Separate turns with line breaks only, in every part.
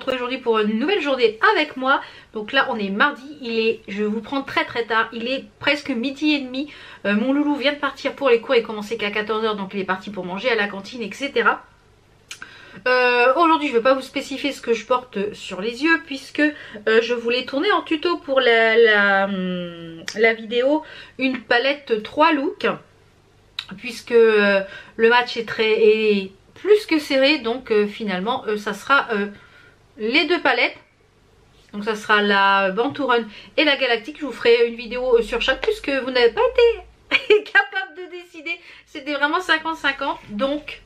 retrouver aujourd'hui pour une nouvelle journée avec moi. Donc là on est mardi, je vous prends très tard, il est presque midi et demi. Mon loulou vient de partir pour les cours, il commençait qu'à 14 h, donc il est parti pour manger à la cantine, etc. Aujourd'hui je ne vais pas vous spécifier ce que je porte sur les yeux puisque je voulais tourner en tuto pour la vidéo une palette 3 looks, puisque le match est plus que serré, donc finalement ça sera les deux palettes. Donc ça sera la Bantu Run et la Galactique. Je vous ferai une vidéo sur chaque puisque vous n'avez pas été capable de décider. C'était vraiment 50-50. Donc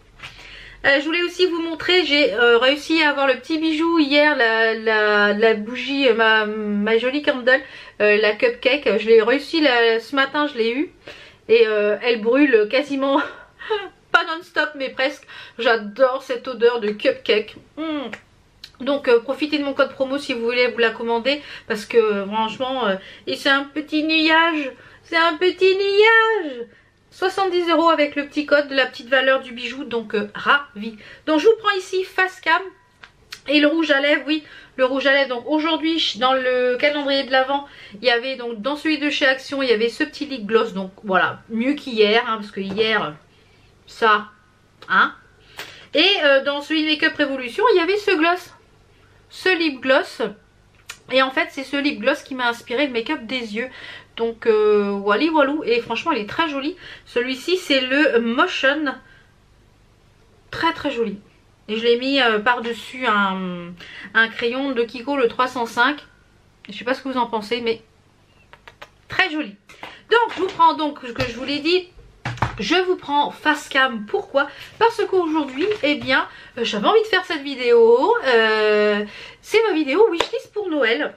je voulais aussi vous montrer, j'ai réussi à avoir le petit bijou hier, la bougie, ma jolie candle, la cupcake. Je l'ai réussi ce matin, je l'ai eu. Et elle brûle quasiment, pas non-stop mais presque. J'adore cette odeur de cupcake. Donc profitez de mon code promo si vous voulez vous la commander. Parce que franchement, et c'est un petit nuage. C'est un petit nuage. 70 € avec le petit code de la petite valeur du bijou. Donc ravi. Donc je vous prends ici face cam. Et le rouge à lèvres, oui, le rouge à lèvres. Donc aujourd'hui, dans le calendrier de l'Avent, il y avait donc dans celui de chez Action, il y avait ce petit lip gloss. Donc voilà, mieux qu'hier, hein, parce que hier, ça, hein. Et dans celui de Make Up Révolution, il y avait ce gloss, ce lip gloss. Et en fait, c'est ce lip gloss qui m'a inspiré le make-up des yeux. Donc wally walou. Et franchement, il est très joli. Celui-ci, c'est le Motion. Très joli. Et je l'ai mis par-dessus un crayon de Kiko, le 305. Je sais pas ce que vous en pensez, mais très joli. Donc, je vous prends donc, ce que je vous l'ai dit, je vous prends face cam. Pourquoi? Parce qu'aujourd'hui, eh bien, j'avais envie de faire cette vidéo. C'est ma vidéo wishlist pour Noël.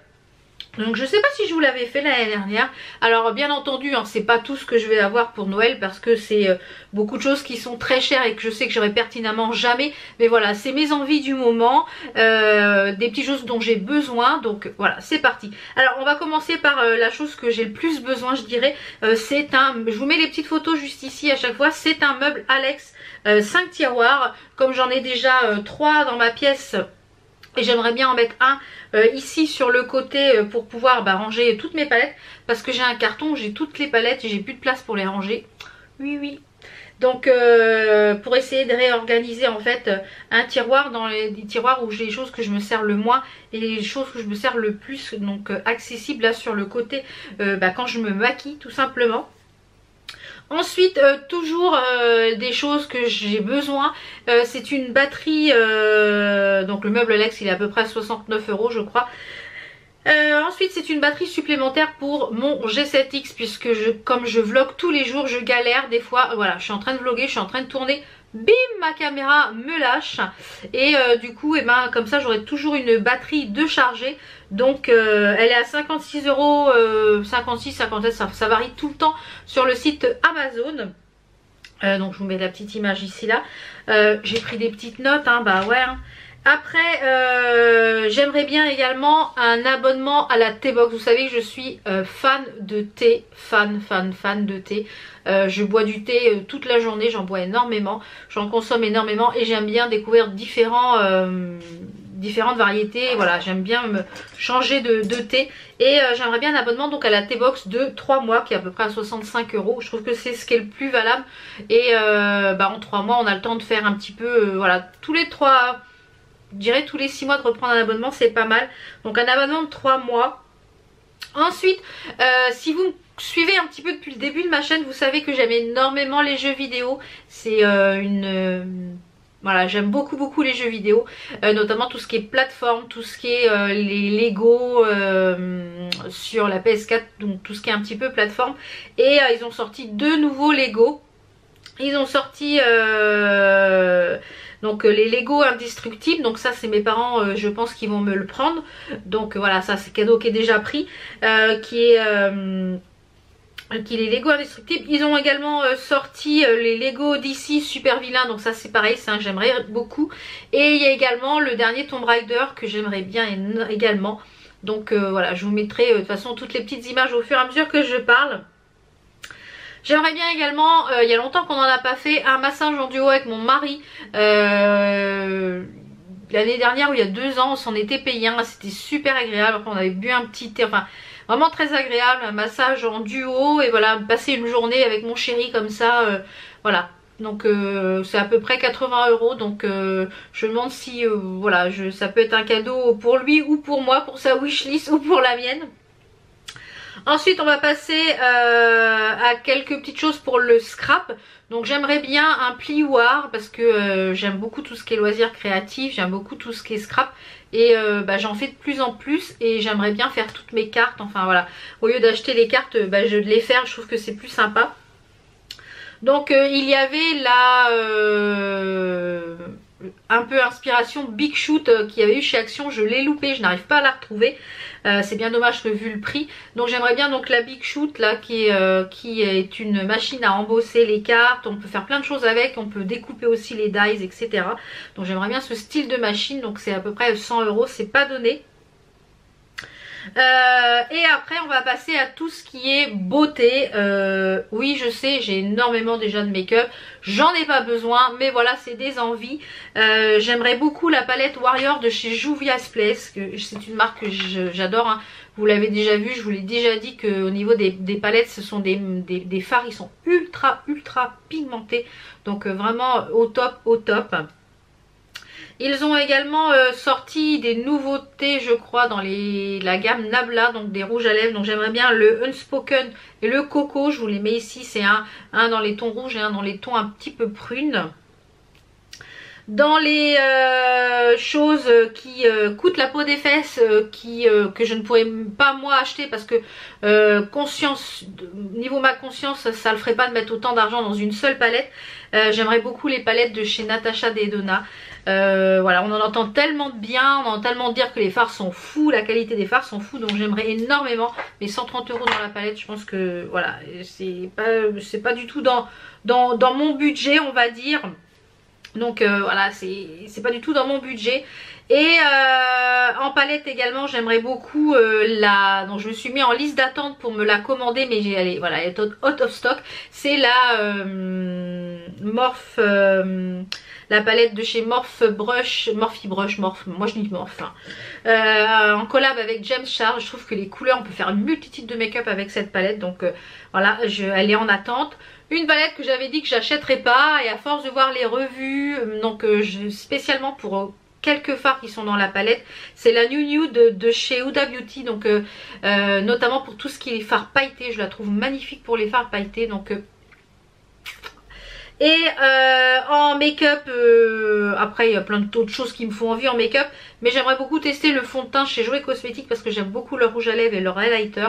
Donc je sais pas si je vous l'avais fait l'année dernière. Alors bien entendu, hein, c'est pas tout ce que je vais avoir pour Noël parce que c'est beaucoup de choses qui sont très chères et que je sais que j'aurai pertinemment jamais. Mais voilà, c'est mes envies du moment, des petites choses dont j'ai besoin. Donc voilà, c'est parti. Alors on va commencer par la chose que j'ai le plus besoin, je dirais. Je vous mets les petites photos juste ici à chaque fois. C'est un meuble Alex 5 tiroirs. Comme j'en ai déjà 3 dans ma pièce. Et j'aimerais bien en mettre un ici sur le côté pour pouvoir ranger toutes mes palettes. Parce que j'ai un carton où j'ai toutes les palettes et j'ai plus de place pour les ranger. Oui. Donc pour essayer de réorganiser en fait un tiroir dans les tiroirs où j'ai les choses que je me sers le moins et les choses que je me sers le plus. Donc accessible là sur le côté quand je me maquille tout simplement. Ensuite, toujours des choses que j'ai besoin, c'est une batterie, donc le meuble Alex il est à peu près à 69 € je crois. Ensuite c'est une batterie supplémentaire pour mon G7X puisque comme je vlog tous les jours, je galère des fois, voilà, je suis en train de vlogger, je suis en train de tourner, bim, ma caméra me lâche et du coup comme ça j'aurai toujours une batterie de charger. Donc elle est à 56 €, 56, 57, ça varie tout le temps sur le site Amazon. Donc je vous mets la petite image ici là. J'ai pris des petites notes, hein, bah ouais. Hein. Après j'aimerais bien également un abonnement à la T-Box. Vous savez que je suis fan de thé, fan de thé. Je bois du thé toute la journée, j'en bois énormément, j'en consomme énormément et j'aime bien découvrir différentes variétés. Voilà, j'aime bien me changer de thé et j'aimerais bien un abonnement donc à la T-Box de 3 mois qui est à peu près à 65 €. Je trouve que c'est ce qui est le plus valable et en 3 mois on a le temps de faire un petit peu voilà, je dirais tous les 6 mois de reprendre un abonnement, c'est pas mal. Donc un abonnement de 3 mois. Ensuite, si vous me suivez un petit peu depuis le début de ma chaîne, vous savez que j'aime énormément les jeux vidéo. C'est voilà, j'aime beaucoup les jeux vidéo, notamment tout ce qui est plateforme, tout ce qui est les Lego sur la PS4, donc tout ce qui est un petit peu plateforme. Et ils ont sorti 2 nouveaux Lego. Ils ont sorti donc les Lego indestructibles, donc ça c'est mes parents, je pense qu'ils vont me le prendre. Donc voilà, ça c'est cadeau qui est déjà pris, qui est les Lego indestructibles. Ils ont également sorti les Lego DC Super Vilain, donc ça c'est pareil, ça j'aimerais beaucoup. Et il y a également le dernier Tomb Raider que j'aimerais bien également. Donc voilà, je vous mettrai de toute façon toutes les petites images au fur et à mesure que je parle. J'aimerais bien également, il y a longtemps qu'on n'en a pas fait, un massage en duo avec mon mari. l'année dernière ou il y a 2 ans, on s'en était payé un, c'était super agréable, on avait bu un petit thé, enfin vraiment très agréable, un massage en duo et voilà, passer une journée avec mon chéri comme ça, voilà. Donc c'est à peu près 80 €, donc je me demande si voilà, ça peut être un cadeau pour lui ou pour moi, pour sa wishlist ou pour la mienne. Ensuite on va passer à quelques petites choses pour le scrap. Donc j'aimerais bien un plioir parce que j'aime beaucoup tout ce qui est loisirs créatifs, j'aime beaucoup tout ce qui est scrap. Et j'en fais de plus en plus et j'aimerais bien faire toutes mes cartes, enfin voilà. Au lieu d'acheter les cartes, je de les faire, je trouve que c'est plus sympa. Donc il y avait là un peu inspiration Big Shoot qu'il y avait eu chez Action, je l'ai loupé, je n'arrive pas à la retrouver. C'est bien dommage que vu le prix. Donc j'aimerais bien donc la Big Shoot là qui est une machine à embosser les cartes. On peut faire plein de choses avec, on peut découper aussi les dies, etc. Donc j'aimerais bien ce style de machine. Donc c'est à peu près 100 €, c'est pas donné. Et après on va passer à tout ce qui est beauté. Oui je sais, j'ai énormément déjà de make-up, j'en ai pas besoin, mais voilà, c'est des envies. J'aimerais beaucoup la palette Warrior de chez Juvia's Place, c'est une marque que j'adore, hein. Vous l'avez déjà vu, je vous l'ai déjà dit qu'au niveau des palettes, ce sont des fards, ils sont ultra pigmentés, donc vraiment au top, au top. Ils ont également sorti des nouveautés, je crois, dans la gamme Nabla, donc des rouges à lèvres. Donc j'aimerais bien le Unspoken et le Coco. Je vous les mets ici. C'est un dans les tons rouges et un dans les tons un petit peu prunes. Dans les choses qui coûtent la peau des fesses, que je ne pourrais pas moi acheter parce que niveau ma conscience, ça le ferait pas de mettre autant d'argent dans une seule palette. J'aimerais beaucoup les palettes de chez Natasha Denona. Voilà, on en entend tellement de bien, on entend tellement dire que les fards sont fous, la qualité des fards sont fous, donc j'aimerais énormément. Mais 130 € dans la palette, je pense que voilà, c'est pas du tout dans mon budget, on va dire. Donc voilà, c'est pas du tout dans mon budget. Et en palette également, j'aimerais beaucoup donc je me suis mis en liste d'attente pour me la commander, mais elle est out of stock. C'est la Morphe, la palette de chez Morphe Brush, moi je dis Morphe, hein. En collab avec James Charles. Je trouve que les couleurs, on peut faire une multitude de make-up avec cette palette, donc voilà, elle est en attente. Une palette que j'avais dit que j'achèterais pas, et à force de voir les revues, donc spécialement pour quelques fards qui sont dans la palette, c'est la New Nude de chez Huda Beauty, donc notamment pour tout ce qui est fards pailletés, je la trouve magnifique pour les fards pailletés, donc et en make-up, après il y a plein d'autres choses qui me font envie en make-up, mais j'aimerais beaucoup tester le fond de teint chez Jouer Cosmétiques parce que j'aime beaucoup leur rouge à lèvres et leur highlighter.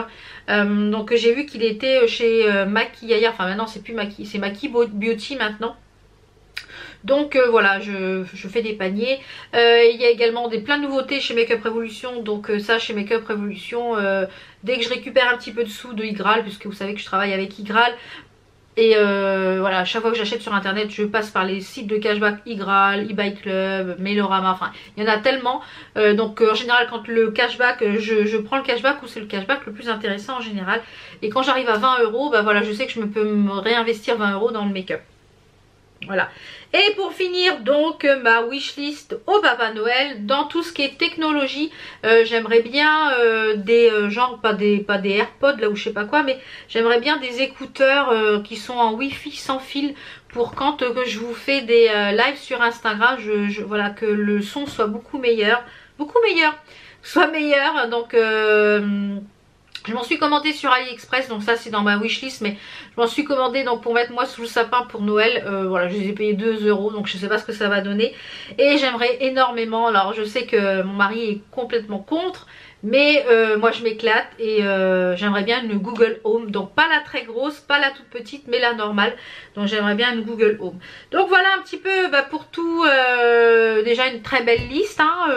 Donc j'ai vu qu'il était chez Maquillaya, enfin maintenant c'est plus Maki, c'est Maki Beauty maintenant. Donc voilà, je fais des paniers. Il y a également plein de nouveautés chez Makeup Revolution. Donc ça, chez Makeup Revolution, dès que je récupère un petit peu de sous de Igral, puisque vous savez que je travaille avec Igral, et voilà, chaque fois que j'achète sur internet, je passe par les sites de cashback Igral, eBay Club, Mailorama, enfin il y en a tellement. Donc en général, quand le cashback, je prends le cashback où c'est le cashback le plus intéressant en général. Et quand j'arrive à 20 €, bah voilà, je sais que je peux me réinvestir 20 € dans le make-up. Voilà. Et pour finir donc ma wishlist au Papa Noël, dans tout ce qui est technologie, j'aimerais bien des genre pas des AirPods là ou je sais pas quoi, mais j'aimerais bien des écouteurs qui sont en Wi-Fi sans fil pour quand je vous fais des lives sur Instagram, voilà, que le son soit beaucoup meilleur, soit meilleur. Donc je m'en suis commandé sur AliExpress, donc ça c'est dans ma wishlist, mais je m'en suis commandé donc pour mettre moi sous le sapin pour Noël. Voilà, je les ai payés 2 €, donc je sais pas ce que ça va donner. Et j'aimerais énormément, alors je sais que mon mari est complètement contre, mais moi je m'éclate et j'aimerais bien une Google Home, donc pas la très grosse, pas la toute petite, mais la normale. Donc j'aimerais bien une Google Home. Donc voilà un petit peu pour tout, déjà une très belle liste, hein,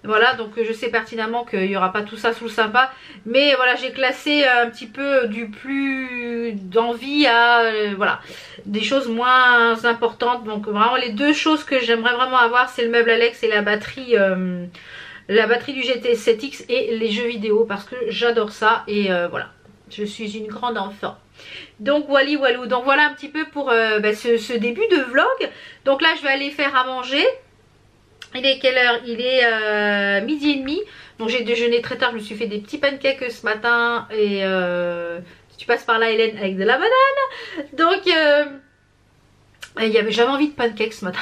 voilà, donc je sais pertinemment qu'il n'y aura pas tout ça sous le sapin, mais voilà, j'ai classé un petit peu du plus d'envie à voilà, des choses moins importantes. Donc vraiment les deux choses que j'aimerais vraiment avoir, c'est le meuble Alex et la batterie du GT7X et les jeux vidéo, parce que j'adore ça et voilà, je suis une grande enfant. Donc voilà, donc voilà un petit peu pour ce début de vlog. Donc là je vais aller faire à manger. Il est quelle heure? Il est midi et demi. Donc j'ai déjeuné très tard, je me suis fait des petits pancakes ce matin. Et si tu passes par là Hélène, avec de la banane. Donc j'avais envie de pancakes ce matin.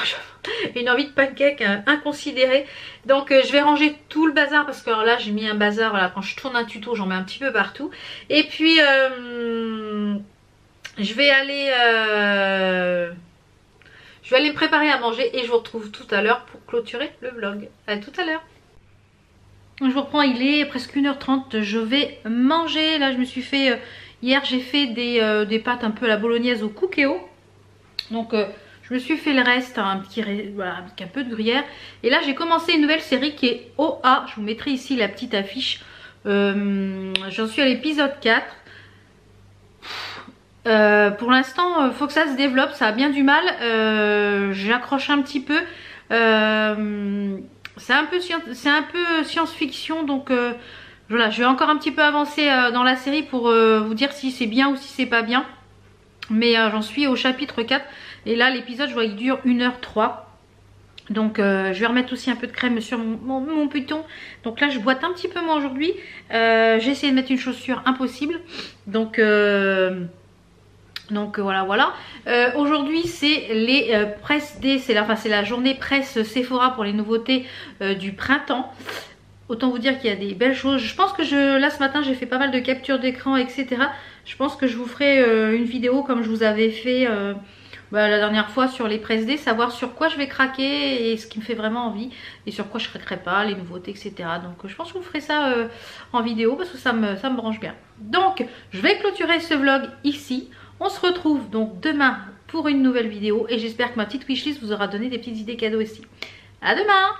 Une envie de pancakes inconsidérée. Donc je vais ranger tout le bazar. Parce que alors là j'ai mis un bazar, voilà, quand je tourne un tuto j'en mets un petit peu partout. Et puis je vais aller me préparer à manger. Et je vous retrouve tout à l'heure pour clôturer le vlog. À tout à l'heure. Je vous reprends, il est presque 1h30, je vais manger. Là je me suis fait, hier j'ai fait des pâtes un peu à la bolognaise au cookéo. Donc je me suis fait le reste, voilà, avec un peu de gruyère. Et là j'ai commencé une nouvelle série qui est OA, je vous mettrai ici la petite affiche. J'en suis à l'épisode 4. Pour l'instant faut que ça se développe, ça a bien du mal. J'accroche un petit peu. C'est un peu science-fiction, donc voilà, je vais encore un petit peu avancer dans la série pour vous dire si c'est bien ou si c'est pas bien. Mais j'en suis au chapitre 4 et là l'épisode je vois il dure 1h03. Donc je vais remettre aussi un peu de crème sur mon puton. Donc là je boite un petit peu moins aujourd'hui. J'ai essayé de mettre une chaussure, impossible. Donc voilà. Aujourd'hui c'est les presse day, c'est la journée presse Sephora pour les nouveautés du printemps. Autant vous dire qu'il y a des belles choses. Je pense que là ce matin j'ai fait pas mal de captures d'écran, etc. Je pense que je vous ferai une vidéo comme je vous avais fait la dernière fois sur les presse day, savoir sur quoi je vais craquer et ce qui me fait vraiment envie et sur quoi je craquerai pas, les nouveautés, etc. Donc je pense que je vous ferai ça en vidéo parce que ça me branche bien. Donc je vais clôturer ce vlog ici. On se retrouve donc demain pour une nouvelle vidéo et j'espère que ma petite wishlist vous aura donné des petites idées cadeaux aussi. À demain!